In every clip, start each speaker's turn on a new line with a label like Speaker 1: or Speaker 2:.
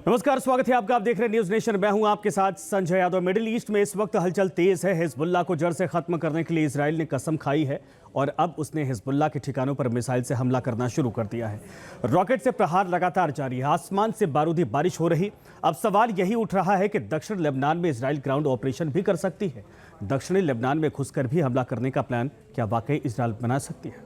Speaker 1: नमस्कार, स्वागत है आपका। आप देख रहे हैं न्यूज नेशन। मैं हूं आपके साथ संजय यादव। मिडिल ईस्ट में इस वक्त हलचल तेज है। हिजबुल्लाह को जड़ से खत्म करने के लिए इजराइल ने कसम खाई है और अब उसने हिजबुल्लाह के ठिकानों पर मिसाइल से हमला करना शुरू कर दिया है। रॉकेट से प्रहार लगातार जारी है। आसमान से बारूदी बारिश हो रही। अब सवाल यही उठ रहा है कि दक्षिण लेबनान में इजराइल ग्राउंड ऑपरेशन भी कर सकती है। दक्षिणी लेबनान में घुसकर भी हमला करने का प्लान क्या वाकई इजराइल बना सकती है?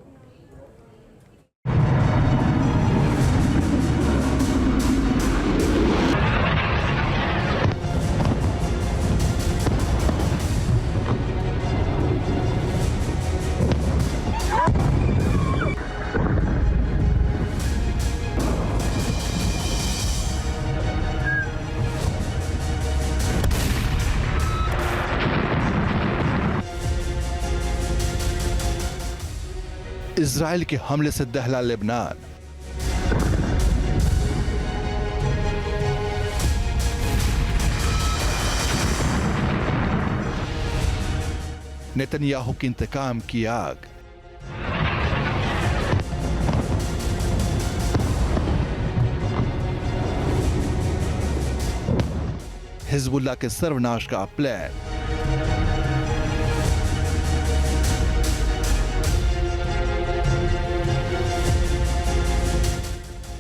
Speaker 2: इजराइल के हमले से दहला लेबनान। नेतन्याहू की इंतकाम की आग। हिजबुल्लाह के सर्वनाश का प्लान।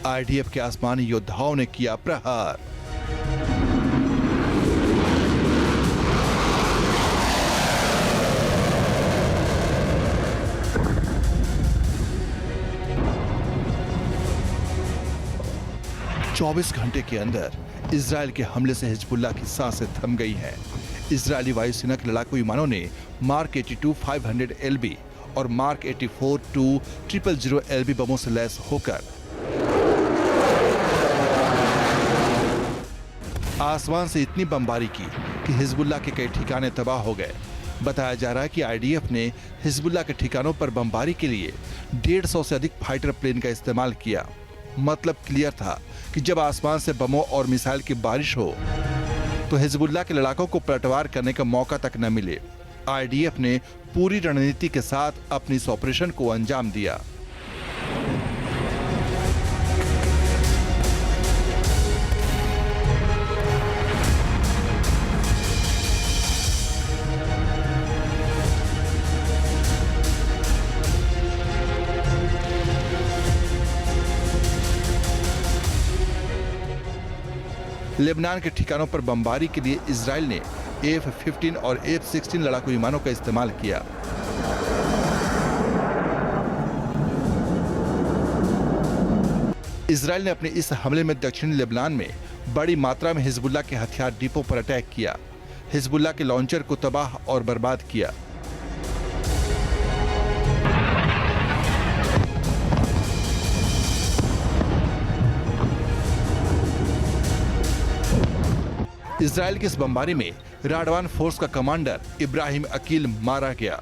Speaker 2: आईडीएफ के आसमानी योद्धाओं ने किया प्रहार। चौबीस घंटे के अंदर इजराइल के हमले से हिजबुल्लाह की सांसें थम गई हैं। इजरायली वायुसेना के लड़ाकू विमानों ने मार्क 82 500 LB और मार्क 84 000 LB बमों से लैस होकर आसमान से इतनी बमबारी की कि हिजबुल्लाह के कई ठिकाने तबाह हो गए। बताया जा रहा है कि आईडीएफ ने हिजबुल्लाह के ठिकानों पर बमबारी के लिए 150 से अधिक फाइटर प्लेन का इस्तेमाल किया। मतलब क्लियर था कि जब आसमान से बमों और मिसाइल की बारिश हो तो हिजबुल्लाह के लड़ाकों को पलटवार करने का मौका तक न मिले। आईडीएफ ने पूरी रणनीति के साथ अपनी इस ऑपरेशन को अंजाम दिया। लेबनान के ठिकानों पर बमबारी के लिए इजराइल ने F-15 और F-16 लड़ाकू विमानों का इस्तेमाल किया। इजराइल ने अपने इस हमले में दक्षिणी लेबनान में बड़ी मात्रा में हिजबुल्लाह के हथियार डिपो पर अटैक किया। हिजबुल्लाह के लॉन्चर को तबाह और बर्बाद किया। इजराइल की इस बमबारी में राडवान फोर्स का कमांडर इब्राहिम अकील मारा गया।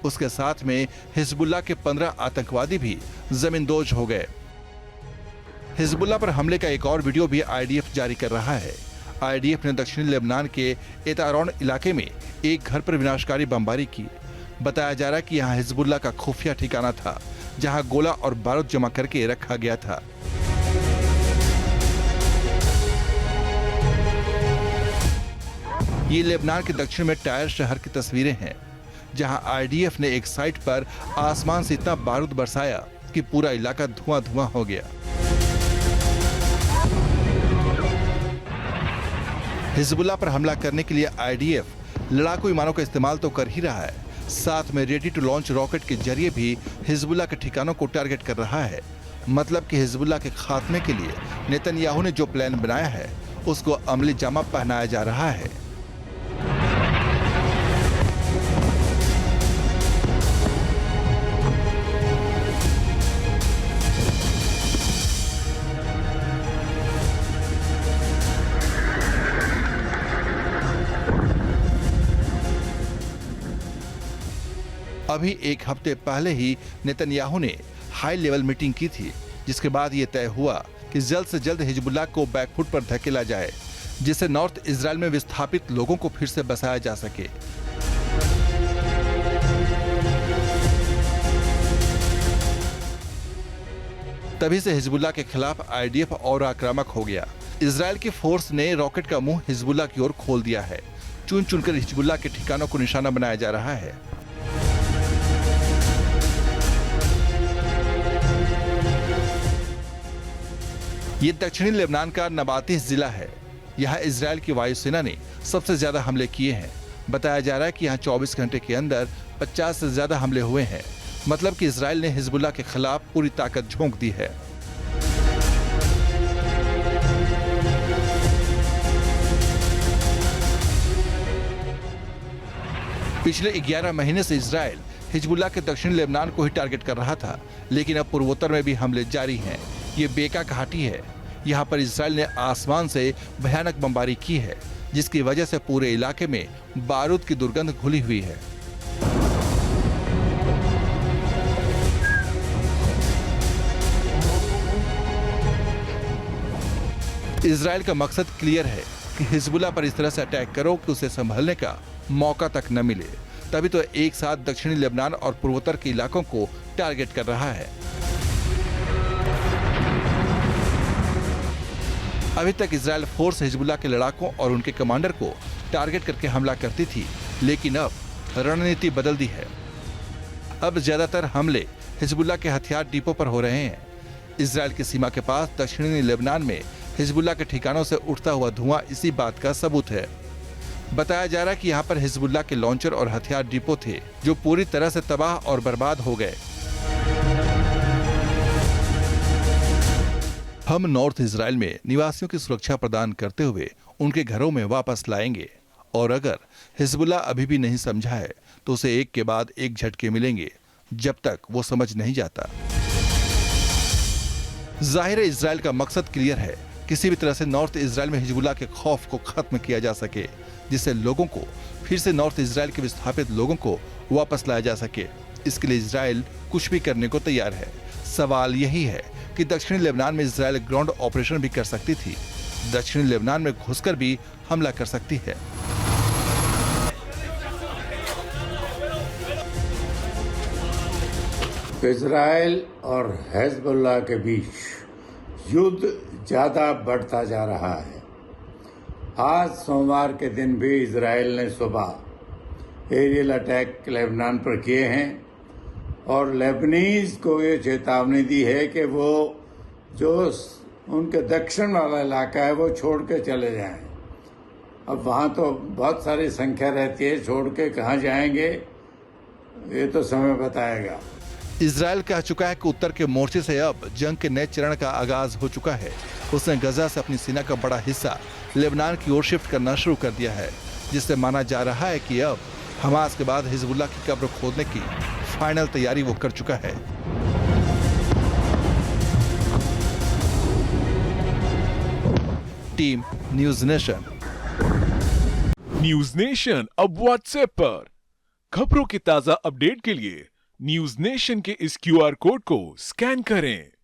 Speaker 2: उसके साथ में हिजबुल्लाह के 15 आतंकवादी भी जमींदोज हो गए। हिजबुल्लाह पर हमले का एक और वीडियो भी आईडीएफ जारी कर रहा है। आईडीएफ ने दक्षिणी लेबनान के एतारोन इलाके में एक घर पर विनाशकारी बमबारी की। बताया जा रहा है कि यहाँ हिजबुल्लाह का खुफिया ठिकाना था, जहाँ गोला और बारूद जमा करके रखा गया था। ये लेबनान के दक्षिण में टायर शहर की तस्वीरें हैं, जहां आईडीएफ ने एक साइट पर आसमान से इतना बारूद बरसाया कि पूरा इलाका धुआं धुआं हो गया। हिजबुल्लाह पर हमला करने के लिए आईडीएफ लड़ाकू विमानों का इस्तेमाल तो कर ही रहा है, साथ में रेडी टू लॉन्च रॉकेट के जरिए भी हिजबुल्लाह के ठिकानों को टारगेट कर रहा है। मतलब कि हिजबुल्लाह के खात्मे के लिए नेतन्याहू ने जो प्लान बनाया है उसको अमली जामा पहनाया जा रहा है। अभी एक हफ्ते पहले ही नेतन्याहू ने हाई लेवल मीटिंग की थी, जिसके बाद ये तय हुआ कि जल्द से जल्द हिजबुल्लाह को बैकफुट पर धकेला जाए, जिससे नॉर्थ इजराइल में विस्थापित लोगों को फिर से बसाया जा सके। तभी से हिजबुल्लाह के खिलाफ आईडीएफ और आक्रामक हो गया। इजराइल की फोर्स ने रॉकेट का मुंह हिजबुल्लाह की ओर खोल दिया है। चुन चुनकर हिजबुल्लाह के ठिकानों को निशाना बनाया जा रहा है। ये दक्षिणी लेबनान का नबातीस जिला है। यहाँ इजराइल की वायुसेना ने सबसे ज्यादा हमले किए हैं। बताया जा रहा है कि यहाँ 24 घंटे के अंदर 50 से ज्यादा हमले हुए हैं। मतलब कि इजराइल ने हिजबुल्लाह के खिलाफ पूरी ताकत झोंक दी है। पिछले 11 महीने से इजराइल हिजबुल्लाह के दक्षिणी लेबनान को ही टारगेट कर रहा था, लेकिन अब पूर्वोत्तर में भी हमले जारी हैं। ये बेका घाटी है। यहाँ पर इजराइल ने आसमान से भयानक बमबारी की है, जिसकी वजह से पूरे इलाके में बारूद की दुर्गंध घुली हुई है। इजराइल का मकसद क्लियर है कि हिजबुल्लाह पर इस तरह से अटैक करो कि उसे संभलने का मौका तक न मिले। तभी तो एक साथ दक्षिणी लेबनान और पूर्वोत्तर के इलाकों को टारगेट कर रहा है। अभी तक इजराइल फोर्स हिजबुल्लाह के लड़ाकों और उनके कमांडर को टारगेट करके हमला करती थी, लेकिन अब रणनीति बदल दी है। अब ज्यादातर हमले हिजबुल्लाह के हथियार डिपो पर हो रहे हैं। इजराइल की सीमा के पास दक्षिणी लेबनान में हिजबुल्लाह के ठिकानों से उठता हुआ धुआं इसी बात का सबूत है। बताया जा रहा है कि यहाँ पर हिजबुल्लाह के लॉन्चर और हथियार डिपो थे, जो पूरी तरह से तबाह और बर्बाद हो गए। हम नॉर्थ इजराइल में निवासियों की सुरक्षा प्रदान करते हुए उनके घरों में वापस लाएंगे, और अगर हिजबुल्लाह अभी भी नहीं समझा है तो उसे एक के बाद एक झटके मिलेंगे, जब तक वो समझ नहीं जाता। जाहिर है इजराइल का मकसद क्लियर है, किसी भी तरह से नॉर्थ इजराइल में हिजबुल्लाह के खौफ को खत्म किया जा सके, जिससे लोगों को फिर से नॉर्थ इजराइल के विस्थापित लोगों को वापस लाया जा सके। इसके लिए इजराइल कुछ भी करने को तैयार है। सवाल यही है कि दक्षिणी लेबनान में इजराइल ग्राउंड ऑपरेशन भी कर सकती थी, दक्षिणी लेबनान में घुसकर भी हमला कर सकती है।
Speaker 3: इजराइल और हिजबुल्लाह के बीच युद्ध ज्यादा बढ़ता जा रहा है। आज सोमवार के दिन भी इजराइल ने सुबह एरियल अटैक लेबनान पर किए हैं और लेबनीज को ये चेतावनी दी है कि वो जो उनके दक्षिण वाला इलाका है वो छोड़ के चले जाएं। अब वहाँ तो बहुत सारी संख्या रहती है, छोड़ के कहाँ जाएंगे ये तो समय बताएगा।
Speaker 2: इजराइल कह चुका है कि उत्तर के मोर्चे से अब जंग के नए चरण का आगाज हो चुका है। उसने गजा से अपनी सेना का बड़ा हिस्सा लेबनान की ओर शिफ्ट करना शुरू कर दिया है, जिससे माना जा रहा है कि अब हमास के बाद हिजबुल्लाह की कब्र खोदने की फाइनल तैयारी वो कर चुका है। Team news nation.
Speaker 4: News nation अब व्हाट्सएप पर खबरों के ताजा अपडेट के लिए न्यूज नेशन के इस QR कोड को स्कैन करें।